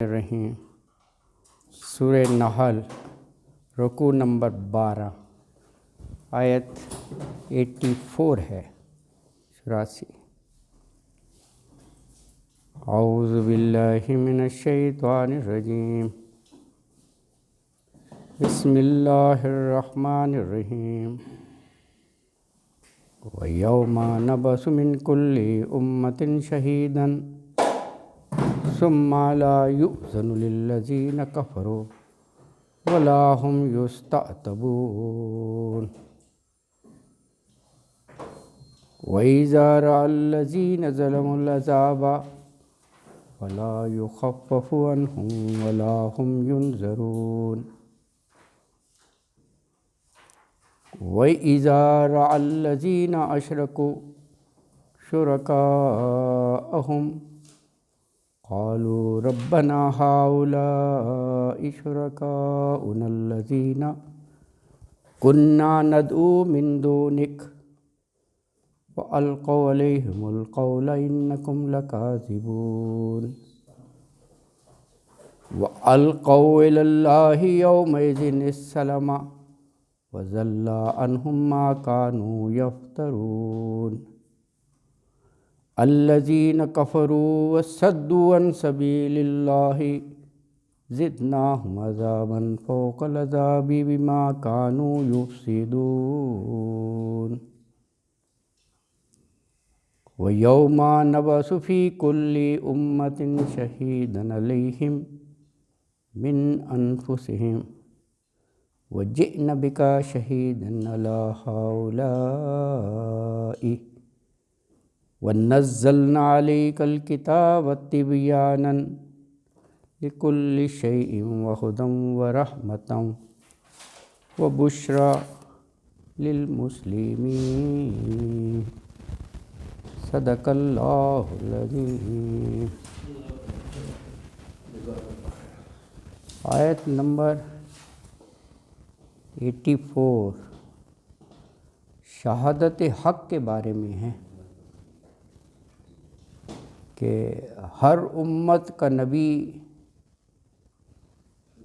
الرحیم سورہ نحل رکوع نمبر 12 آیت 84 ہے 84۔ اعوذ باللہ من الشیطان الرجیم بسم اللہ الرحمن الرحیم وَيَوْمَ نَبْعَثُ مِنْ كُلِّ أُمَّةٍ شَهِيدًا ثم لا يؤذن للذين كفروا ولا هم يستعتبون وإذا رأى الذين ظلموا العذاب فلا يخفف عنهم ولا هم ينظرون وإذا رأى الذين أشركوا شركاءهم قالوا ربنا هؤلاء شركاؤنا الذين كنا ندعو من دونك وألقوا عليهم القول إنكم لكاذبون وألقوا إلى الله يومئذ السلام وضل عنهم ما كانوا يفترون الذين كفروا وصدوا عن سبيل الله زدناهم عذابا فوق العذاب بما كانوا يفسدون ويوم نبعث في كل أمة شهيدا عليهم من أنفسهم وجئنا بك شهيدا على هؤلاء وَنَزَّلْنَا عَلَيْكَ الْكِتَابَ تِبْيَانًا لِكُلِّ شَيْءٍ وَهُدًى وَرَحْمَةً وَبُشْرَى لِلْمُسْلِمِينَ صدق اللہ العظیم۔ آیت نمبر 84 شہادت حق کے بارے میں ہے کہ ہر امت کا نبی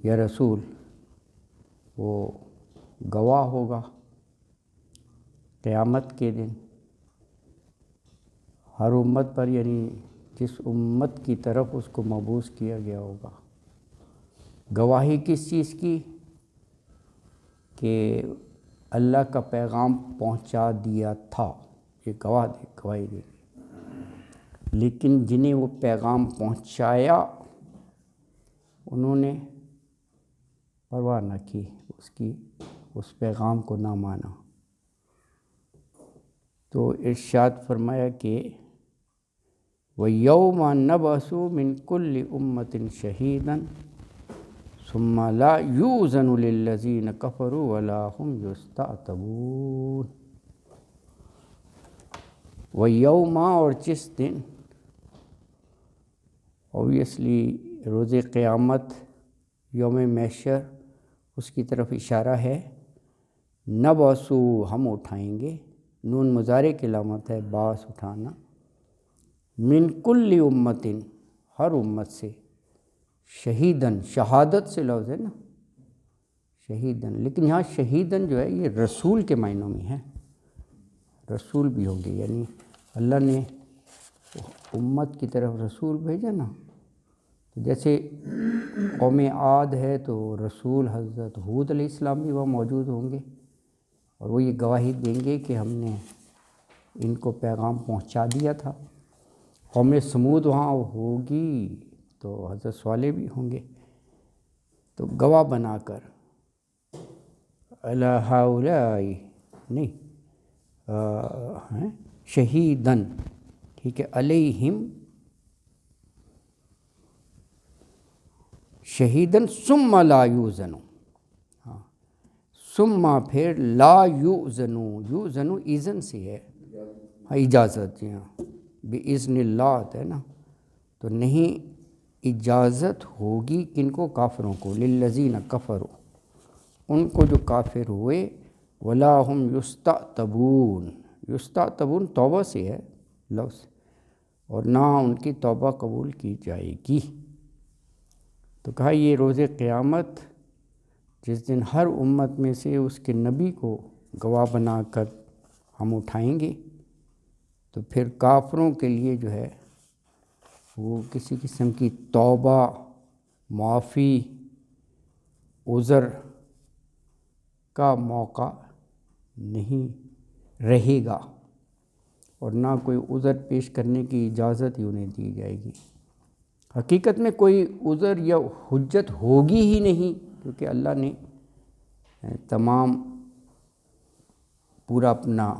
یا رسول وہ گواہ ہوگا قیامت کے دن، ہر امت پر، یعنی جس امت کی طرف اس کو مبعوث کیا گیا ہوگا۔ گواہی کس چیز کی؟ کہ اللہ کا پیغام پہنچا دیا تھا، یہ گواہی دے۔ لیکن جنہیں وہ پیغام پہنچایا انہوں نے پرواہ نہ کی، اس پیغام کو نہ مانا، تو ارشاد فرمایا کہ وَيَوْمَ نَبْعَثُ مِنْ كُلِّ أُمَّةٍ شَهِيدًا ثُمَّ لَا يُؤْذَنُ لِلَّذِينَ كَفَرُوا وَلَا هُمْ يُسْتَعْتَبُونَ۔ وَيَوْمَ، اور جس دن، اوبویسلی روز قیامت، یوم محشر، اس کی طرف اشارہ ہے۔ نبعث، ہم اٹھائیں گے، نون مضارع کی علامت ہے، باعث اٹھانا، من کل امت، ہر امت سے، شہیدن، شہادت سے لفظ ہے نا، شہیدن، لیکن یہاں شہیدن جو ہے یہ رسول کے معنوں میں ہے، رسول بھی ہوں گے، یعنی اللہ نے امت کی طرف رسول بھیجا نا، تو جیسے قوم عاد ہے تو رسول حضرت ہود علیہ السلام بھی وہاں موجود ہوں گے، اور وہ یہ گواہی دیں گے کہ ہم نے ان کو پیغام پہنچا دیا تھا۔ قوم سمود وہاں ہوگی تو حضرت صالح بھی ہوں گے، تو گواہ بنا کر علی ہؤلاء، نہیں شہیدن، ٹھیک ہے، علیہم شہیدن ثم لا یؤذن، ہاں، ثم پھر لا یؤذن، یؤذن اذن سے ہے، ہاں اجازت، جی ہاں، باذن اللہ ہے نا، تو نہیں اجازت ہوگی کن کو؟ کافروں کو، للذین کفروا، ان کو جو کافر ہوئے، ولا هم یستعتبون، یستعتبون توبہ سے ہے لفظ، اور نہ ان کی توبہ قبول کی جائے گی۔ تو کہا یہ روز قیامت جس دن ہر امت میں سے اس کے نبی کو گواہ بنا کر ہم اٹھائیں گے، تو پھر کافروں کے لیے جو ہے وہ کسی قسم کی توبہ، معافی، عذر کا موقع نہیں رہے گا، اور نہ کوئی عذر پیش کرنے کی اجازت ہی انہیں دی جائے گی۔ حقیقت میں کوئی عذر یا حجت ہوگی ہی نہیں، کیونکہ اللہ نے تمام پورا اپنا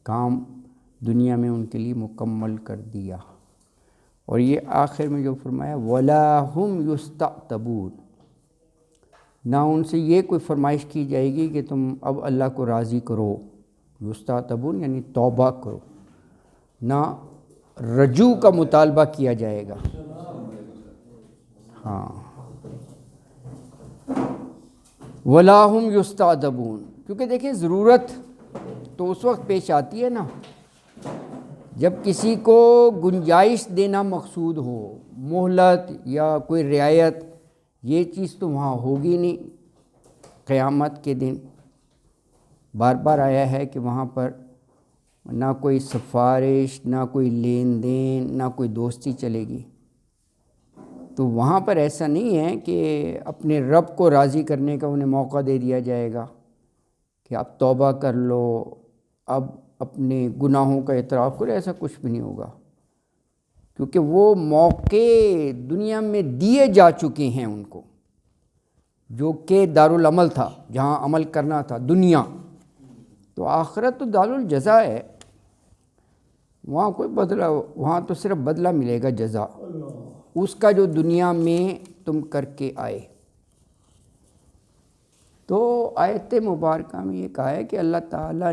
کام دنیا میں ان کے لیے مکمل کر دیا۔ اور یہ آخر میں جو فرمایا وَلَا هُمْ يُسْتَعْتَبُونَ، نہ ان سے یہ کوئی فرمائش کی جائے گی کہ تم اب اللہ کو راضی کرو، یستعتبون یعنی توبہ کرو، نہ رجوع کا مطالبہ کیا جائے گا۔ ہاں، وَلَا هُمْ يُسْتَعْتَبُونَ، کیونکہ دیکھیں ضرورت تو اس وقت پیش آتی ہے نا جب کسی کو گنجائش دینا مقصود ہو، مہلت یا کوئی رعایت، یہ چیز تو وہاں ہوگی نہیں۔ قیامت کے دن بار بار آیا ہے کہ وہاں پر نہ کوئی سفارش، نہ کوئی لین دین، نہ کوئی دوستی چلے گی۔ تو وہاں پر ایسا نہیں ہے کہ اپنے رب کو راضی کرنے کا انہیں موقع دے دیا جائے گا کہ اب توبہ کر لو، اب اپنے گناہوں کا اعتراف کرو، ایسا کچھ بھی نہیں ہوگا، کیونکہ وہ موقع دنیا میں دیے جا چکے ہیں ان کو، جو کہ دارالعمل تھا، جہاں عمل کرنا تھا دنیا۔ تو آخرت تو دارالجزا ہے، وہاں کوئی بدلہ، وہاں تو صرف بدلہ ملے گا، جزا اس کا جو دنیا میں تم کر کے آئے۔ تو آیت مبارکہ میں یہ کہا ہے کہ اللہ تعالیٰ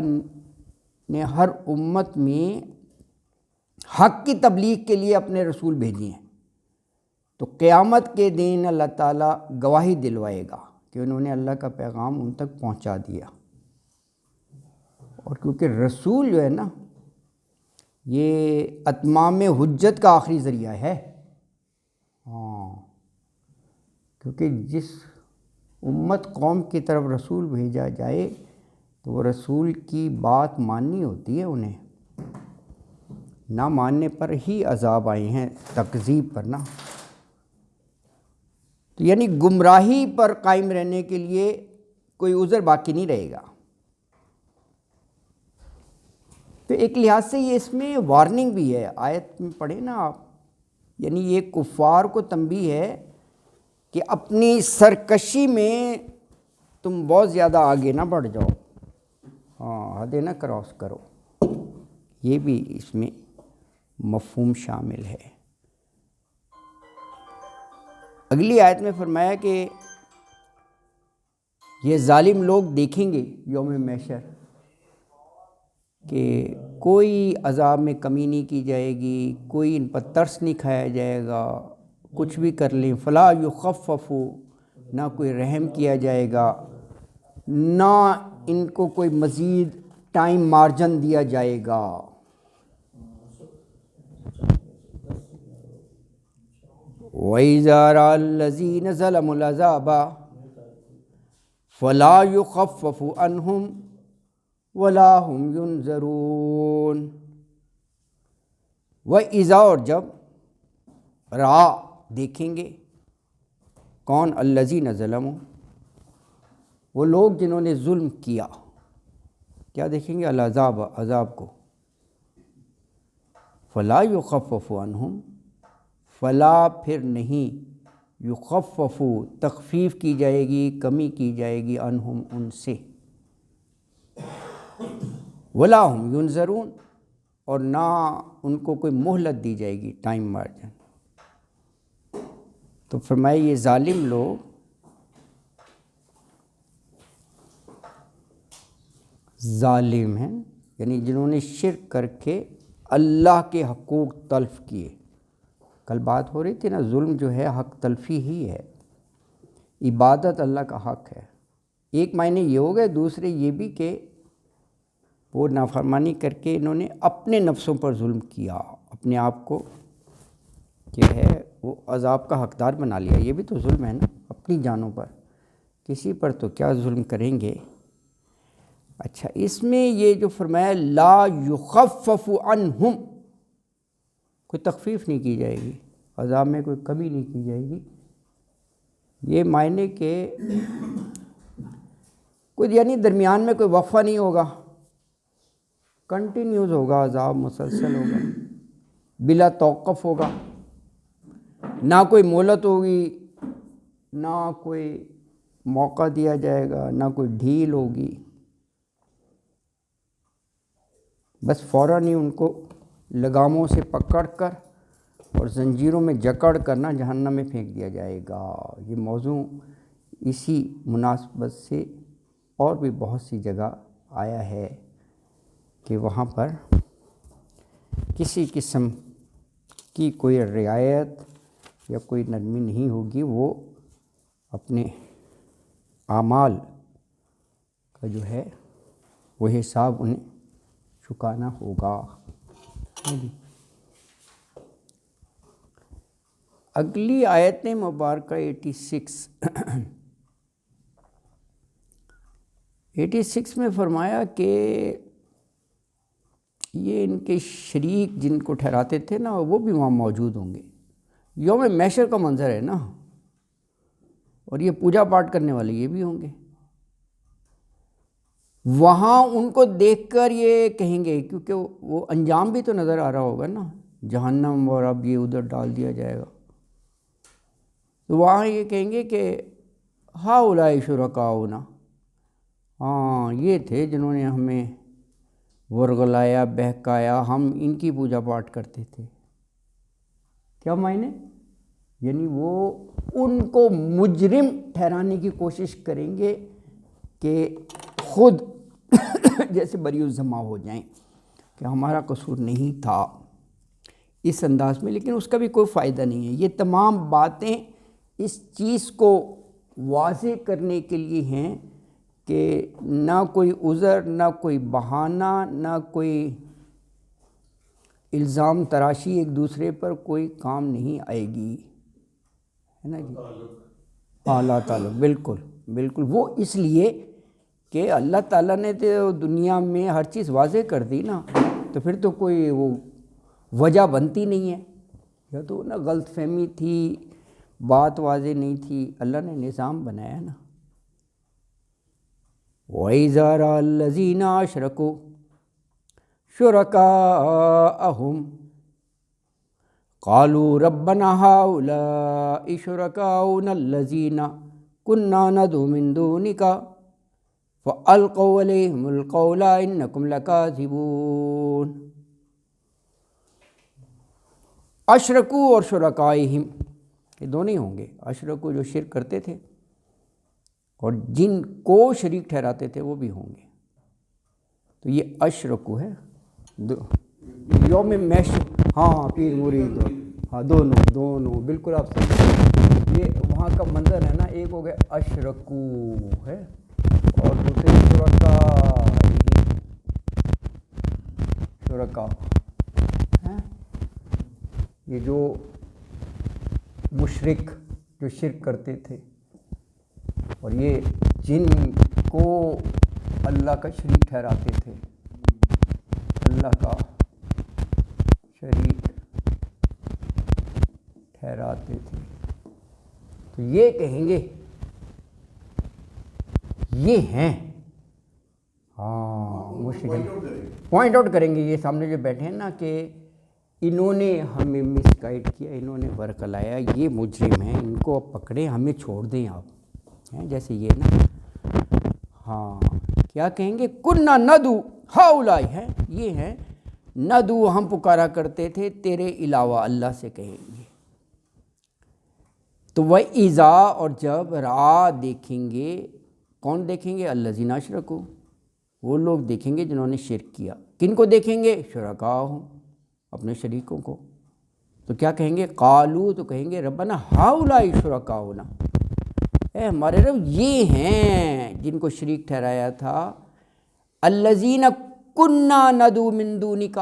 نے ہر امت میں حق کی تبلیغ کے لیے اپنے رسول بھیجے ہیں، تو قیامت کے دن اللہ تعالیٰ گواہی دلوائے گا کہ انہوں نے اللہ کا پیغام ان تک پہنچا دیا۔ اور کیونکہ رسول جو ہے نا یہ اتمام حجت کا آخری ذریعہ ہے، ہاں، کیونکہ جس امت قوم کی طرف رسول بھیجا جائے تو وہ رسول کی بات ماننی ہوتی ہے، انہیں نہ ماننے پر ہی عذاب آئے ہیں، تکذیب پر نا، تو یعنی گمراہی پر قائم رہنے کے لیے کوئی عذر باقی نہیں رہے گا۔ تو ایک لحاظ سے یہ اس میں وارننگ بھی ہے، آیت میں پڑھیں نا آپ، یعنی یہ کفار کو تنبیہ ہے کہ اپنی سرکشی میں تم بہت زیادہ آگے نہ بڑھ جاؤ، ہاں، حدیں نہ کراس کرو، یہ بھی اس میں مفہوم شامل ہے۔ اگلی آیت میں فرمایا کہ یہ ظالم لوگ دیکھیں گے یوم محشر کہ کوئی عذاب میں کمی نہیں کی جائے گی، کوئی ان پر ترس نہیں کھایا جائے گا، کچھ بھی کر لیں، فلا یخفف، نہ کوئی رحم کیا جائے گا، نہ ان کو کوئی مزید ٹائم مارجن دیا جائے گا۔ وَإِذَا رَأَى الَّذِينَ ظَلَمُوا الْعَذَابَ فَلَا يُخَفَّفُ عَنْهُمْ وَلَا هُمْ يُنظَرُونَ۔ وَإِذَا، اور جب، رَأَى دیکھیں گے، کون؟ الَّذِينَ ظَلَمُوا، وہ لوگ جنہوں نے ظلم کیا، کیا دیکھیں گے؟ العذاب، عذاب کو، فَلَا يُخَفَّفُ عَنْهُمْ، فلا پھر نہیں، یخفف تخفیف کی جائے گی، کمی کی جائے گی، عنہم ان سے، ولا ہم ینظرون، اور نہ ان کو کوئی مہلت دی جائے گی، ٹائم مارجن۔ تو فرمایا یہ ظالم لوگ ظالم ہیں، یعنی جنہوں نے شرک کر کے اللہ کے حقوق تلف کیے۔ کل بات ہو رہی تھی نا، ظلم جو ہے حق تلفی ہی ہے، عبادت اللہ کا حق ہے۔ ایک معنی یہ ہو گئے، دوسرے یہ بھی کہ وہ نافرمانی کر کے انہوں نے اپنے نفسوں پر ظلم کیا، اپنے آپ کو جو ہے وہ عذاب کا حقدار بنا لیا. یہ بھی تو ظلم ہے نا اپنی جانوں پر, کسی پر تو کیا ظلم کریں گے. اچھا اس میں یہ جو فرمایا لا یخفف عنہم, کوئی تخفیف نہیں کی جائے گی, عذاب میں کوئی کمی نہیں کی جائے گی. یہ معنی کہ کوئی یعنی درمیان میں کوئی وقفہ نہیں ہوگا, کنٹینیوز ہوگا, عذاب مسلسل ہوگا, بلا توقف ہوگا, نہ کوئی مہلت ہوگی, نہ کوئی موقع دیا جائے گا, نہ کوئی ڈھیل ہوگی. بس فوراً ہی ان کو لگاموں سے پکڑ کر اور زنجیروں میں جکڑ کر نہ جہنم میں پھینک دیا جائے گا. یہ موضوع اسی مناسبت سے اور بھی بہت سی جگہ آیا ہے کہ وہاں پر کسی قسم کی کوئی رعایت یا کوئی نرمی نہیں ہوگی, وہ اپنے اعمال کا جو ہے وہ حساب انہیں چکانا ہوگا. اگلی آیت مبارکہ 86 میں فرمایا کہ یہ ان کے شریک جن کو ٹھہراتے تھے نا وہ بھی وہاں موجود ہوں گے. یوم محشر کا منظر ہے نا, اور یہ پوجا پاٹ کرنے والے یہ بھی ہوں گے. وہاں ان کو دیکھ کر یہ کہیں گے, کیونکہ وہ انجام بھی تو نظر آ رہا ہوگا نا, جہنم, اور اب یہ ادھر ڈال دیا جائے گا. تو وہاں یہ کہیں گے کہ ہؤلاء شرکاؤنا, ہاں یہ تھے جنہوں نے ہمیں ورغلایا, بہکایا, ہم ان کی پوجا پاٹ کرتے تھے. کیا معنی؟ یعنی وہ ان کو مجرم ٹھہرانے کی کوشش کریں گے کہ خود جیسے بری الذمہ ہو جائیں کہ ہمارا قصور نہیں تھا, اس انداز میں. لیکن اس کا بھی کوئی فائدہ نہیں ہے. یہ تمام باتیں اس چیز کو واضح کرنے کے لیے ہیں کہ نہ کوئی عذر, نہ کوئی بہانہ, نہ کوئی الزام تراشی ایک دوسرے پر کوئی کام نہیں آئے گی, ہے نا جی. اعلیٰ تعالیٰ بالکل بالکل, وہ اس لیے کہ اللہ تعالیٰ نے تو دنیا میں ہر چیز واضح کر دی نا, تو پھر تو کوئی وہ وجہ بنتی نہیں ہے. یا تو نا غلط فہمی تھی, بات واضح نہیں تھی, اللہ نے نظام بنایا نا. وَإِذَا رَأَى الَّذِينَ أَشْرَكُوا شُرَكَاءَهُمْ قَالُوا رَبَّنَا هَؤُلَاءِ شُرَكَاؤُنَا الَّذِينَ كُنَّا نَدْعُو مِن دُونِكَ فَأَلْقَوْا عَلَيْهِمُ الْقَوْلَ إِنَّكُمْ لَكَاذِبُونَ. اشرکو اور شرکائہم, یہ دونوں ہی ہوں گے. اشرکو جو شرک کرتے تھے, اور جن کو شریک ٹھہراتے تھے وہ بھی ہوں گے. تو یہ اشرکو ہے, یوم محشر, ہاں پیر مرید, ہاں دونوں بالکل آپ سمجھ. یہ وہاں کا منظر ہے نا, ایک ہو گیا اشرکو ہے اور دوسرے شرکا ہیں. یہ جو مشرک جو شرک کرتے تھے, اور یہ جن کو اللہ کا شریک ٹھہراتے تھے, اللہ کا شریک ٹھہراتے تھے, تو یہ کہیں گے یہ ہیں, ہاں مشرک پوائنٹ آؤٹ کریں گے. یہ سامنے جو بیٹھے ہیں نا کہ انہوں نے ہمیں مس گائیڈ کیا, انہوں نے ورکلایا, یہ مجرم ہیں, ان کو پکڑیں, ہمیں چھوڑ دیں آپ, ہیں جیسے یہ نا. ہاں کیا کہیں گے, کنا ندو ہؤلاء, ہیں یہ ہیں, ندو ہم پکارا کرتے تھے تیرے علاوہ, اللہ سے کہیں گے. تو وَإِذَا, اور جب را دیکھیں گے, کون دیکھیں گے, الذین اشرکوا, وہ لوگ دیکھیں گے جنہوں نے شرک کیا. کن کو دیکھیں گے, شرکاءہم, اپنے شریکوں کو. تو کیا کہیں گے, قالو, تو کہیں گے ربنا ہؤلاء شرکاؤنا, اے ہمارے رب یہ ہیں جن کو شریک ٹھہرایا تھا, الذین کنا ندعو من دونک,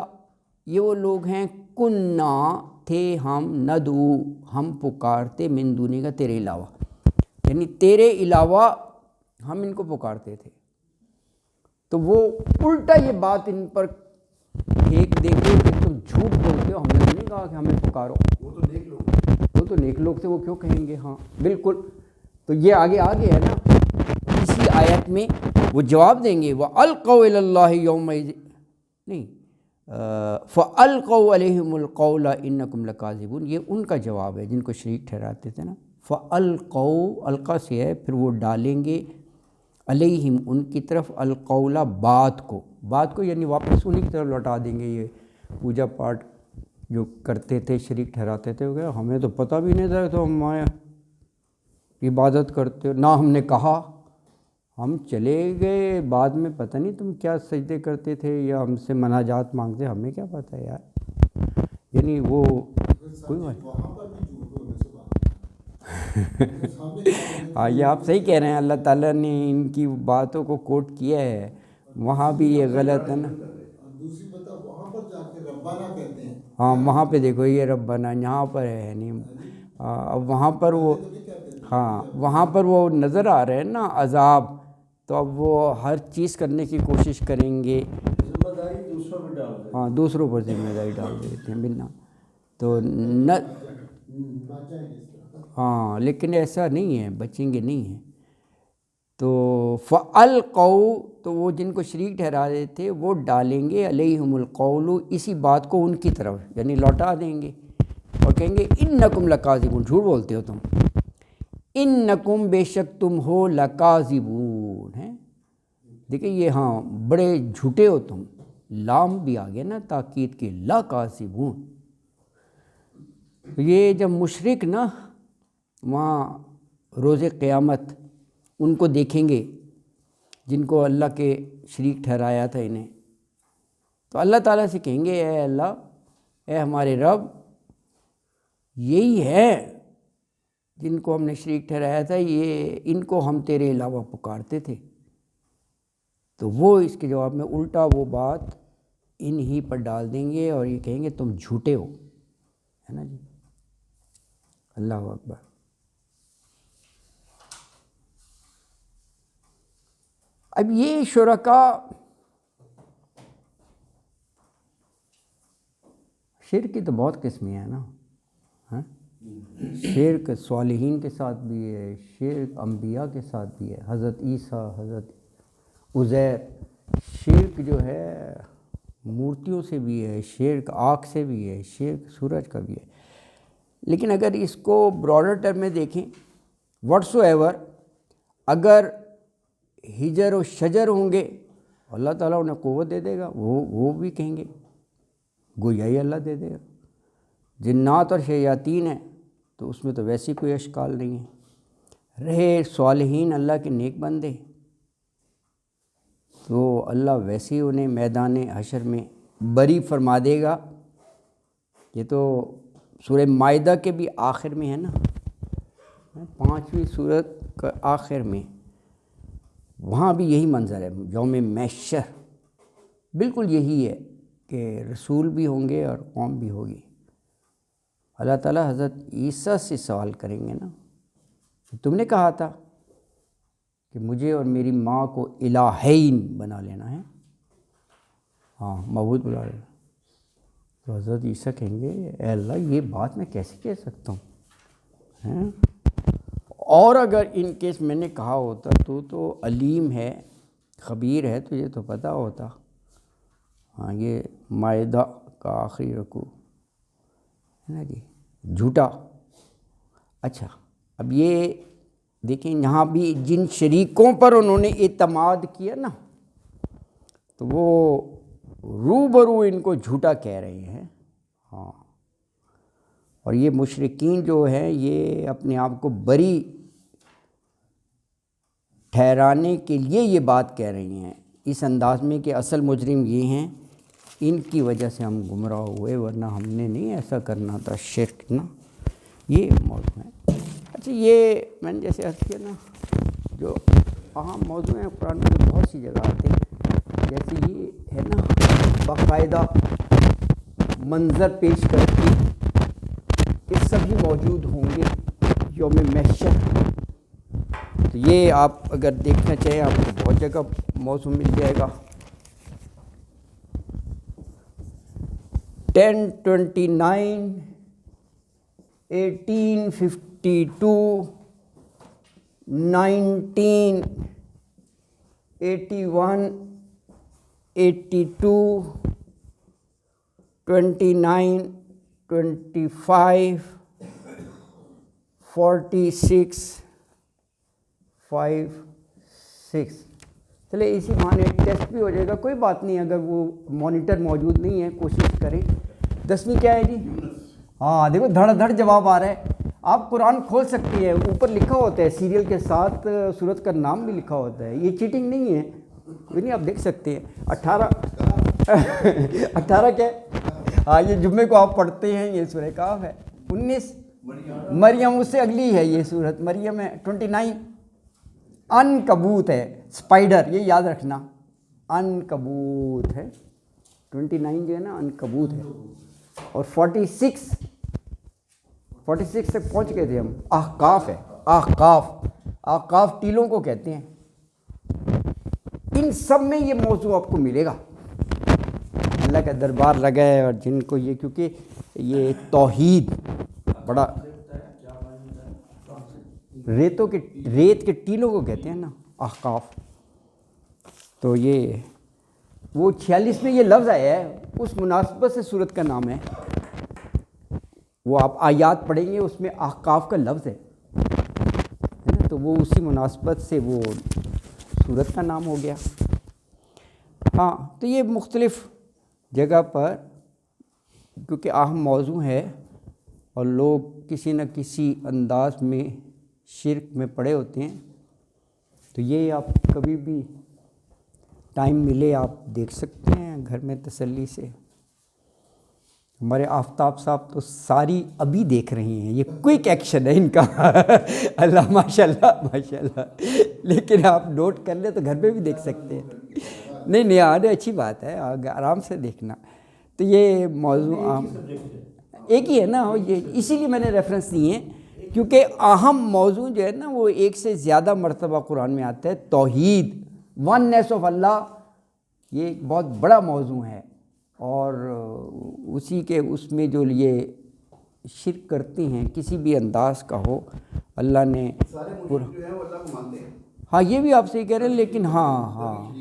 یہ وہ لوگ ہیں کنا تھے ہم ندعو، ہم پکارتے من دونی کا تیرے علاوہ، یعنی تیرے علاوہ ہم ان کو پکارتے تھے. تو وہ الٹا یہ بات ان پر پھینک دیں گے کہ تم جھوٹ بولتے ہو، ہم نے نہیں کہا کہ ہمیں پکارو. وہ تو نیک لوگ تھے، وہ کیوں کہیں گے. ہاں بالکل. تو یہ آگے ہے نا اسی آیت میں وہ جواب دیں گے. وَأَلْقَوْا إِلَى اللَّهِ يَوْمَئِذٍ نہیں فَأَلْقَوْا عَلَيْهِمُ الْقَوْلَ إِنَّكُمْ لَكَاذِبُونَ، یہ ان کا جواب ہے جن کو شریک ٹھہراتے تھے نا. فَأَلْقَوْا القا سے ہے، پھر وہ ڈالیں گے علیہم ان کی طرف القول بات کو یعنی واپس انہی کی طرف لوٹا دیں گے. یہ پوجا پاٹ جو کرتے تھے شریک ٹھہراتے تھے، ہمیں تو پتہ بھی نہیں تھا تو ہم عبادت کرتے ہو، نہ ہم نے کہا، ہم چلے گئے بعد میں پتہ نہیں تم کیا سجدے کرتے تھے یا ہم سے مناجات مانگتے، ہمیں کیا پتہ یار. یعنی وہ کوئی بات ہاں یہ آپ صحیح کہہ رہے ہیں. اللہ تعالیٰ نے ان کی باتوں کو کوٹ کیا ہے، وہاں بھی یہ غلط ہے نا. دوسری بات وہاں پر جا کے ربانہ کہتے ہیں. ہاں وہاں پہ دیکھو یہ ربنا یہاں پر ہے نہیں. اب وہاں پر وہ ہاں وہاں پر وہ نظر آ رہے ہیں نا عذاب، تو اب وہ ہر چیز کرنے کی کوشش کریں گے. ذمہ داری دوسروں پر ڈال دیں. ہاں دوسروں پر ذمہ داری ڈال دیتے ہیں بالنا. تو نہ ہاں لیکن ایسا نہیں ہے، بچیں گے نہیں ہیں. تو فَأَلْقَوْا تو وہ جن کو شریک ٹھہرا رہے تھے وہ ڈالیں گے علیہم القول اسی بات کو ان کی طرف، یعنی لوٹا دیں گے اور کہیں گے انکم لکاذبون، جھوٹ بولتے ہو تم. انکم بے شک تم ہو لکاذبون ہیں. دیکھیں یہ ہاں بڑے جھوٹے ہو تم، لام بھی آ گیا نا تاکید کے لکاذبون. یہ جب مشرک نا وہاں روز قیامت ان کو دیکھیں گے جن کو اللہ کے شریک ٹھہرایا تھا انہیں، تو اللہ تعالیٰ سے کہیں گے اے اللہ، اے ہمارے رب، یہی ہے جن کو ہم نے شریک ٹھہرایا تھا، یہ ان کو ہم تیرے علاوہ پکارتے تھے. تو وہ اس کے جواب میں الٹا وہ بات ان ہی پر ڈال دیں گے اور یہ کہیں گے تم جھوٹے ہو، ہے نا جی. اللہ اکبر. اب یہ شرکاء شرک کی تو بہت قسمیں ہیں نا. شرک صالحین کے ساتھ بھی ہے، شرک انبیاء کے ساتھ بھی ہے، حضرت عیسیٰ، حضرت عزیر. شرک جو ہے مورتیوں سے بھی ہے، شرک آنکھ سے بھی ہے، شرک سورج کا بھی ہے. لیکن اگر اس کو براڈر ٹرم میں دیکھیں، واٹس ایور اگر ہجر و شجر ہوں گے اللہ تعالیٰ انہیں قوت دے دے گا، وہ بھی کہیں گے گویا ہی اللہ دے دے گا. جنات اور شیاطین ہیں تو اس میں تو ویسی کوئی اشکال نہیں ہے. رہے صالحین اللہ کے نیک بندے تو اللہ ویسے ہی انہیں میدان حشر میں بری فرما دے گا. یہ تو سورہ مائدہ کے بھی آخر میں ہے نا، 5ویں سورت کا آخر میں، وہاں بھی یہی منظر ہے یوم محشر. بالکل یہی ہے کہ رسول بھی ہوں گے اور قوم بھی ہوگی. اللہ تعالیٰ حضرت عیسیٰ سے سوال کریں گے نا، تم نے کہا تھا کہ مجھے اور میری ماں کو الہین بنا لینا ہے، ہاں معبود بنا لینا. تو حضرت عیسیٰ کہیں گے اے اللہ یہ بات میں کیسے کہہ سکتا ہوں. اور اگر ان کیس میں نے کہا ہوتا تو علیم ہے، خبیر ہے، تو یہ تو پتہ ہوتا. ہاں یہ مائدہ کا آخری رکوع ہے نا جی. جھوٹا. اچھا اب یہ دیکھیں یہاں بھی جن شریکوں پر انہوں نے اعتماد کیا نا، تو وہ روبرو ان کو جھوٹا کہہ رہے ہیں. ہاں اور یہ مشرکین جو ہیں یہ اپنے آپ کو بری ٹھہرانے کے لیے یہ بات کہہ رہی ہیں اس انداز میں کہ اصل مجرم یہ ہیں، ان کی وجہ سے ہم گمراہ ہوئے، ورنہ ہم نے نہیں ایسا کرنا تھا. شرک نا یہ موضوع ہے. اچھا یہ میں نے جیسے عرض کیا نا جو اہم موضوع ہیں قرآن میں تو بہت سی جگہ آتے ہیں، جیسے یہ ہے نا باقاعدہ منظر پیش کر کے سبھی موجود ہوں گے یوم محشر. تو یہ آپ اگر دیکھنا چاہیں آپ کو بہت جگہ موضوع مل جائے گا. 10/29 1852 1981 82 29 25 46 5 6. چلے اسی بہانے ٹیسٹ بھی ہو جائے گا. کوئی بات نہیں اگر وہ مانیٹر موجود نہیں ہے کوشش کریں. 10ویں کیا ہے جی؟ ہاں دیکھو دھڑ دھڑ جواب آ رہا ہے. آپ قرآن کھول سکتی ہیں, اوپر لکھا ہوتا ہے سیریل کے ساتھ سورت کا نام بھی لکھا ہوتا ہے. یہ چیٹنگ نہیں ہے, کوئی نہیں, آپ دیکھ سکتے ہیں. 18 کیا ہے؟ ہاں یہ جمعے کو آپ پڑھتے ہیں, یہ سورہ کاف ہے. 19 مریم, اس سے اگلی ہے یہ سورت مریم ہے. 29 عنکبوت ہے, اسپائڈر, یہ یاد رکھنا عنکبوت ہے. 29 جو ہے نا عنکبوت ہے. اور 46 تک پہنچ گئے تھے ہم. احقاف ہے. احقاف ٹیلوں کو کہتے ہیں. ان سب میں یہ موضوع آپ کو ملے گا. اللہ کا دربار لگا ہے, اور جن کو یہ, کیونکہ یہ توحید بڑا, ریت کے ٹیلوں کو کہتے ہیں نا احقاف. تو یہ وہ 46 میں یہ لفظ آیا ہے, اس مناسبت سے سورت کا نام ہے. وہ آپ آیات پڑھیں گے اس میں احقاف کا لفظ ہے نا, تو وہ اسی مناسبت سے وہ سورت کا نام ہو گیا. ہاں تو یہ مختلف جگہ پر کیونکہ اہم موضوع ہے اور لوگ کسی نہ کسی انداز میں شرک میں پڑے ہوتے ہیں, تو یہ آپ کبھی بھی ٹائم ملے آپ دیکھ سکتے ہیں گھر میں تسلی سے. ہمارے آفتاب صاحب تو ساری ابھی دیکھ رہے ہیں, یہ کوئک ایکشن ہے ان کا. اللہ ماشاء اللہ, لیکن آپ نوٹ کر لیں تو گھر میں بھی دیکھ سکتے ہیں. نہیں اچھی بات ہے, آرام سے دیکھنا. تو یہ موضوع عام ایک ہی ہے نا, یہ اسی لیے میں نے ریفرنس دی ہیں کیونکہ اہم موضوع جو ہے نا وہ ایک سے زیادہ مرتبہ قرآن میں آتا ہے. توحید, وننیس آف اللہ, یہ ایک بہت بڑا موضوع ہے. اور اسی کے اس میں جو یہ شرک کرتے ہیں کسی بھی انداز کا ہو, اللہ نے ہاں یہ بھی آپ سے کہہ رہے ہیں, لیکن ہاں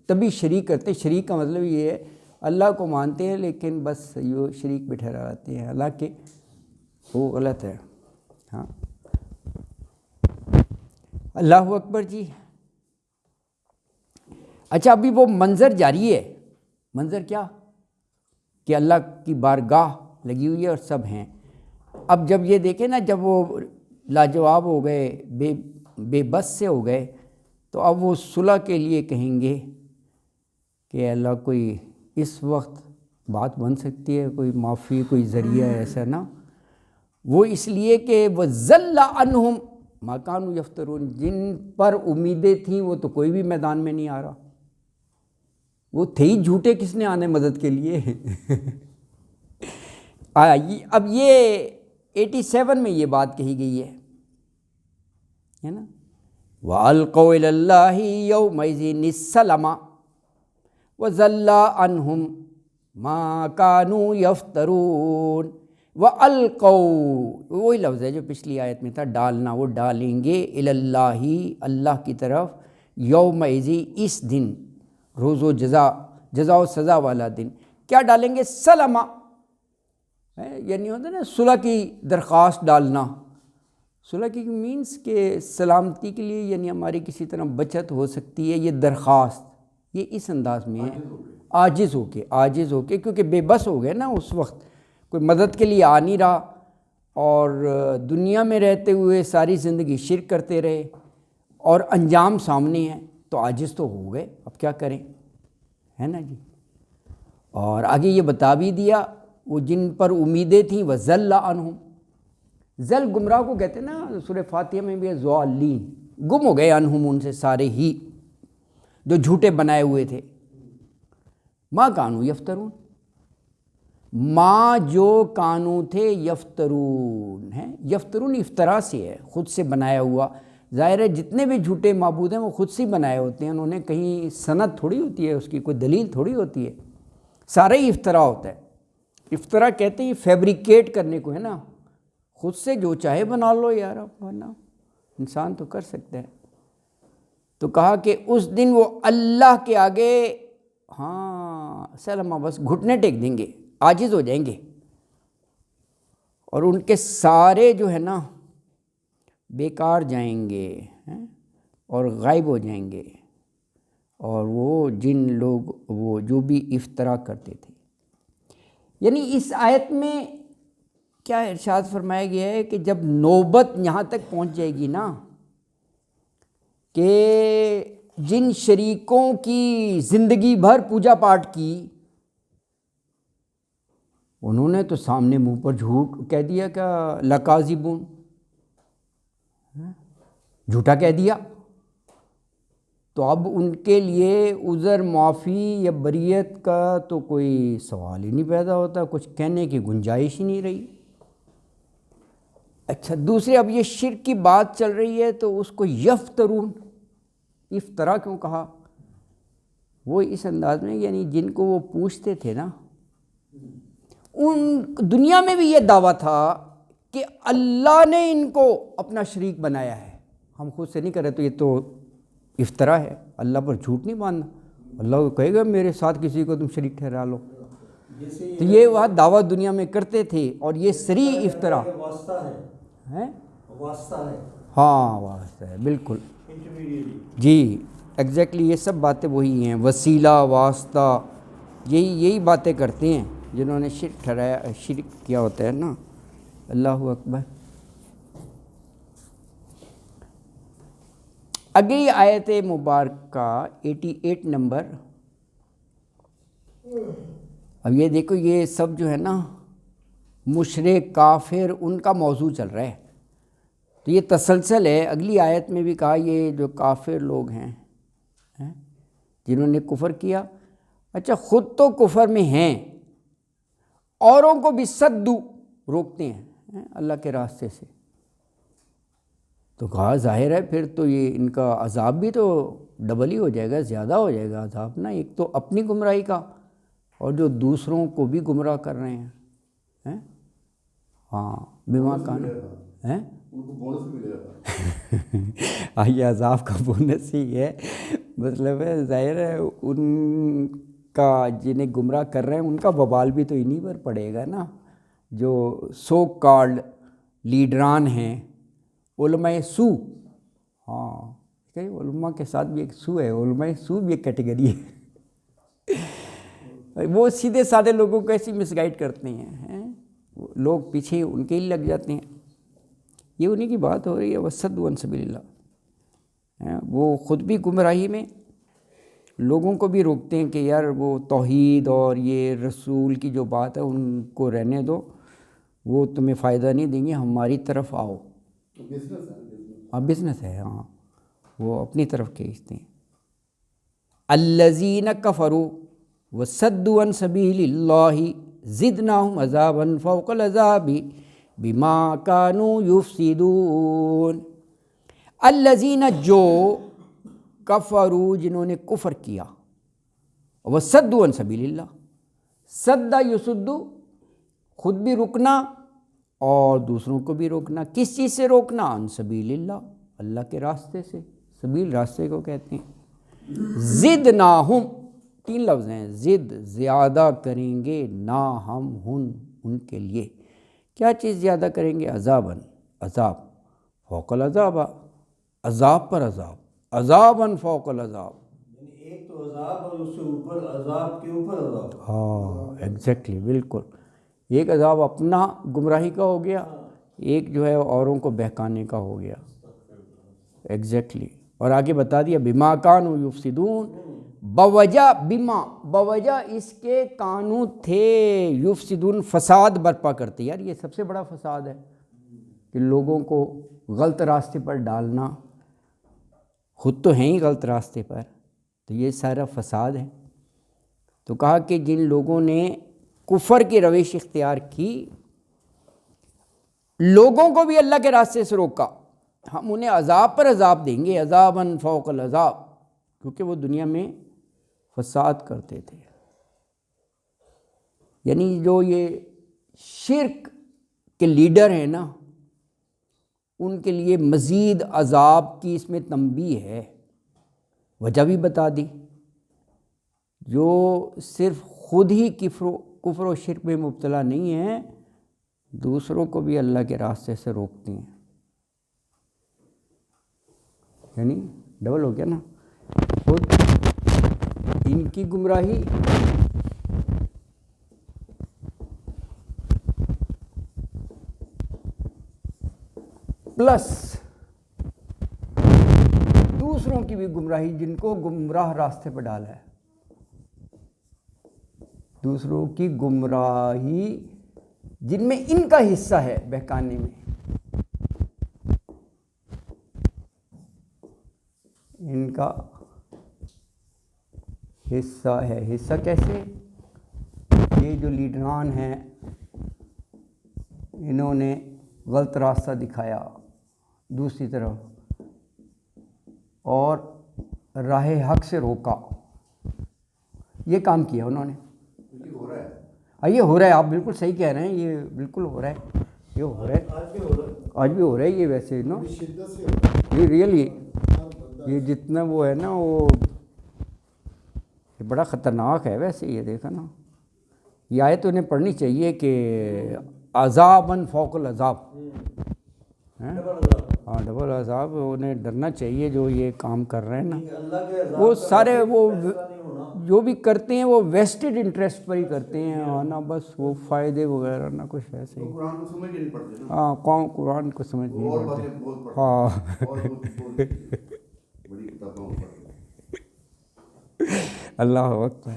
تبھی شریک کرتے. شریک کا مطلب یہ ہے اللہ کو مانتے ہیں لیکن بس یہ شریک بھی ٹھہراتے ہیں, حالانکہ وہ غلط ہے. ہاں اللہ اکبر جی. اچھا ابھی وہ منظر جاری ہے. منظر کیا کہ اللہ کی بارگاہ لگی ہوئی ہے اور سب ہیں. اب جب یہ دیکھیں نا, جب وہ لاجواب ہو گئے, بے بس سے ہو گئے, تو اب وہ صلح کے لیے کہیں گے کہ اللہ کوئی اس وقت بات بن سکتی ہے, کوئی معافی, کوئی ذریعہ ایسا نا. وہ اس لیے کہ وَضَلَّ عَنْهُمْ مَا كَانُوا يَفْتَرُونَ, جن پر امیدیں تھیں وہ تو کوئی بھی میدان میں نہیں آ رہا. وہ تھے ہی جھوٹے, کس نے آنے مدد کے لیے. اب یہ 87 میں یہ بات کہی گئی ہے نا, وَأَلْقَوْا إِلَى اللَّهِ يَوْمَئِذٍ السَّلَمَ وَضَلَّ عَنْهُمْ مَا كَانُوا يَفْتَرُونَ. وَأَلْقَوْا وہی لفظ ہے جو پچھلی آیت میں تھا, ڈالنا. وہ ڈالیں گے إِلَى اللَّهِ اللہ کی طرف, یومئذ اس دن, روز و جزا و سزا والا دن. کیا ڈالیں گے؟ سلمہ, یعنی ہوتا ہے نا صلح کی درخواست ڈالنا. صلح کی مینس کہ سلامتی کے لیے, یعنی ہماری کسی طرح بچت ہو سکتی ہے, یہ درخواست, یہ اس انداز میں ہے. عاجز ہو کے کیونکہ بے بس ہو گئے نا اس وقت, کوئی مدد کے لیے آ نہیں رہا, اور دنیا میں رہتے ہوئے ساری زندگی شرک کرتے رہے, اور انجام سامنے ہے, تو عاجز تو ہو گئے, اب کیا کریں, ہے نا جی. اور آگے یہ بتا بھی دیا, وہ جن پر امیدیں تھیں وَضَلَّ عَنْهُمْ. ذل گمراہ کو کہتے ہیں نا, سورہ فاتحہ میں بھی ہے ضالین, گم ہو گئے عنہم, ان سے سارے ہی جو جھوٹے بنائے ہوئے تھے. ما کانوا یفترون, ما جو کانو تھے یفترون ہیں، یفترون افطرا سے ہے، خود سے بنایا ہوا۔ ظاہر ہے جتنے بھی جھوٹے معبود ہیں وہ خود سے بنائے ہوتے ہیں، انہوں نے کہیں سند تھوڑی ہوتی ہے، اس کی کوئی دلیل تھوڑی ہوتی ہے، سارا ہی افطرا ہوتا ہے۔ افطرا کہتے ہیں فیبریکیٹ کرنے کو ہے نا، خود سے جو چاہے بنا لو یار، اب ورنہ انسان تو کر سکتا ہے۔ تو کہا کہ اس دن وہ اللہ کے آگے سلامہ بس گھٹنے ٹیک دیں گے، عاجز ہو جائیں گے، اور ان کے سارے جو ہے نا بیکار جائیں گے اور غائب ہو جائیں گے، اور وہ جن لوگ وہ جو بھی افطرا کرتے تھے۔ یعنی اس آیت میں کیا ارشاد فرمایا گیا ہے کہ جب نوبت یہاں تک پہنچ جائے گی نا کہ جن شریکوں کی زندگی بھر پوجا پاٹ کی، انہوں نے تو سامنے منہ پر جھوٹ کہہ دیا، کہ لکاذبون، جھوٹا کہہ دیا، تو اب ان کے لیے عذر معافی یا بریت کا تو کوئی سوال ہی نہیں پیدا ہوتا، کچھ کہنے کی گنجائش ہی نہیں رہی۔ اچھا، دوسرے اب یہ شرک کی بات چل رہی ہے تو اس کو یفترون، افطرا کیوں کہا؟ وہ اس انداز میں، یعنی جن کو وہ پوچھتے تھے نا، ان دنیا میں بھی یہ دعویٰ تھا کہ اللہ نے ان کو اپنا شریک بنایا ہے، ہم خود سے نہیں کر رہے، تو یہ تو افطرا ہے، اللہ پر جھوٹ نہیں باندھنا، اللہ کو کہے گا میرے ساتھ کسی کو تم شریک ٹھہرا لو، تو یہ وہ دعویٰ دنیا میں کرتے تھے، اور یہ صریح افطرا ہے، واسطہ ہے، ہاں واسطہ ہے، بالکل جی ایگزیکٹلی، یہ سب باتیں وہی ہیں، وسیلہ، واسطہ، یہی باتیں کرتے ہیں جنہوں نے شرک ٹھہرایا، شرک کیا ہوتا ہے نا۔ اللہ اکبر۔ اگلی آیت مبارکہ 88 نمبر، اب یہ دیکھو، یہ سب جو ہے نا مشرک کافر ان کا موضوع چل رہا ہے، تو یہ تسلسل ہے۔ اگلی آیت میں بھی کہا یہ جو کافر لوگ ہیں جنہوں نے کفر کیا، اچھا خود تو کفر میں ہیں، اوروں کو بھی صدو، روکتے ہیں اللہ کے راستے سے، تو کہا ظاہر ہے پھر تو یہ ان کا عذاب بھی تو ڈبل ہی ہو جائے گا، زیادہ ہو جائے گا عذاب نا، ایک تو اپنی گمراہی کا، اور جو دوسروں کو بھی گمراہ کر رہے ہیں، بما کان ان کو بونس ملے گا، یہ عذاب کا بونس ہی ہے، مطلب ہے ظاہر ہے ان کا جنہیں گمراہ کر رہے ہیں ان کا وبال بھی تو انہی پر پڑے گا نا، جو سو کالڈ لیڈران ہیں، علماء سو، علماء کے ساتھ بھی ایک سو ہے، علماء سو بھی ایک کیٹیگری ہے، وہ سیدھے سادھے لوگوں کو ایسی مس گائیڈ کرتے ہیں، لوگ پیچھے ان کے ہی لگ جاتے ہیں، یہ انہی کی بات ہو رہی ہے، وَصَدُّوا عَن سَبِيلِ اللَّهِ، وہ خود بھی گمراہی میں، لوگوں کو بھی روکتے ہیں کہ یار وہ توحید اور یہ رسول کی جو بات ہے ان کو رہنے دو، وہ تمہیں فائدہ نہیں دیں گے، ہماری طرف آؤ، بزنس ہے، وہ اپنی طرف کھینچتے ہیں۔ الذین کفروا وصدوا عن سبیل اللہ زدناہم عذابا فوق العذاب بما کانوا یفسدون۔ الذین جو کفروا، جنہوں نے کفر کیا، وصدوا عن سبیل اللہ، صد یصد، خود بھی رکنا اور دوسروں کو بھی روکنا، کس چیز سے روکنا؟ عن سبیل اللہ، اللہ کے راستے سے، سبیل راستے کو کہتے ہیں۔ زدناہم، 3 لفظ ہیں، زد زیادہ کریں گے، نا ہم ہن ان کے لیے، کیا چیز زیادہ کریں گے؟ عذاباً، عذاب، فوق العذاب، عذاب پر عذاب، عذاباً فوق العذاب، یعنی ایک تو عذاب اور اس سے اوپر عذاب کے اوپر عذاب، ایگزیکٹلی، بالکل، ایک عذاب اپنا گمراہی کا ہو گیا، ایک جو ہے اوروں کو بہکانے کا ہو گیا، ایگزیکٹلی، اور آگے بتا دیا بما کانوا یفسدون، بوجہ، بما، بوجہ اس کے کانو تھے، یفسدون، فساد برپا کرتے، یار یہ سب سے بڑا فساد ہے کہ لوگوں کو غلط راستے پر ڈالنا، خود تو ہیں ہی غلط راستے پر، تو یہ سارا فساد ہے۔ تو کہا کہ جن لوگوں نے کفر کی روش اختیار کی، لوگوں کو بھی اللہ کے راستے سے روکا، ہم انہیں عذاب پر عذاب دیں گے، عذاباً فوق العذاب، کیونکہ وہ دنیا میں فساد کرتے تھے۔ یعنی جو یہ شرک کے لیڈر ہیں نا، ان کے لیے مزید عذاب کی اس میں تنبیہ ہے، وجہ بھی بتا دی۔ جو صرف خود ہی کفر و شرک میں مبتلا نہیں ہیں، دوسروں کو بھی اللہ کے راستے سے روکتے ہیں، یعنی ڈبل ہو گیا نا، خود ان کی گمراہی پلس دوسروں کی بھی گمراہی، جن کو گمراہ راستے پر ڈالا ہے، دوسروں کی گمراہی جن میں ان کا حصہ ہے بہکانے میں، ان کا حصہ ہے۔ حصہ کیسے؟ یہ جو لیڈران ہیں انہوں نے غلط راستہ دکھایا دوسری طرف اور راہ حق سے روکا، یہ کام کیا انہوں نے۔ یہ ہو رہا ہے، آپ بالکل صحیح کہہ رہے ہیں، یہ بالکل ہو رہا ہے، یہ ہو رہا ہے، آج بھی ہو رہا ہے یہ، ویسے نا یہ ریئلی یہ جتنا وہ ہے نا، وہ بڑا خطرناک ہے ویسے، یہ دیکھا نا، یہ آیت انہیں پڑھنی چاہیے کہ عذاباً فوق العذاب، ہاں ڈبل عذاب، انہیں ڈرنا چاہیے جو یہ کام کر رہے ہیں نا، وہ سارے وہ جو بھی کرتے ہیں وہ ویسٹڈ انٹرسٹ پر ہی کرتے ہیں، نا بس وہ فائدے وغیرہ نہ کچھ ایسے ہی، قرآن کو سمجھ نہیں پڑتے نا، ہاں قرآن کو سمجھ نہیں پڑتے، ہاں بڑی کتابوں کو اللہ اکبر۔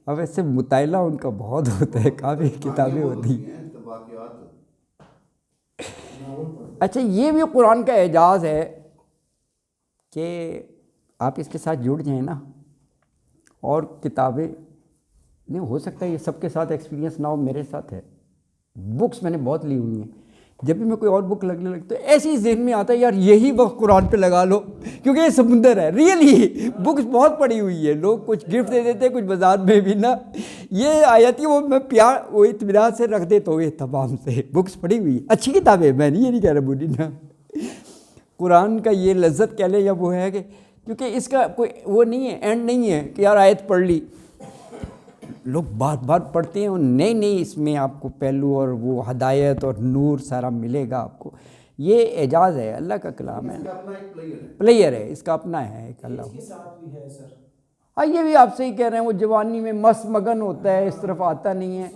اب ایسے مطالعہ ان کا بہت ہوتا ہے، کافی کتابیں ہوتی ہیں۔ اچھا یہ بھی قرآن کا اعجاز ہے کہ آپ اس کے ساتھ جڑ جائیں نا، اور کتابیں نہیں، ہو سکتا ہے یہ سب کے ساتھ ایکسپیرینس نہ ہو، میرے ساتھ ہے، بکس میں نے بہت لی ہوئی ہیں، جب بھی میں کوئی اور بک لگنے لگتا ہے ایسی ذہن میں آتا ہے یار یہی وقت قرآن پہ لگا لو، کیونکہ یہ سمندر ہے، ریئلی بکس بہت پڑھی ہوئی ہے، لوگ کچھ گفٹ دے دیتے کچھ بازار میں بھی نا، یہ آیتی وہ میں پیار وہ اطمینان سے رکھ دیتا ہوں، یہ تمام سے بکس پڑھی ہوئی، اچھی کتابیں، میں نہیں یہ نہیں کہہ رہا بری نا، قرآن کا یہ لذت کہہ لیں یا وہ ہے کہ کیونکہ اس کا کوئی وہ نہیں ہے، اینڈ نہیں ہے کہ یار آیت پڑھ لی، لوگ بار بار پڑھتے ہیں، نئی نئی اس میں آپ کو پہلو اور وہ ہدایت اور نور سارا ملے گا آپ کو، یہ اعجاز ہے، اللہ کا کلام ہے، پلیئر ہے، اس کا اپنا ہے ایک اللہ کے ساتھ بھی ہے سر۔ ہاں یہ بھی آپ صحیح کہہ رہے ہیں، وہ جوانی میں مست مگن ہوتا ہے، اس طرف آتا نہیں ہے۔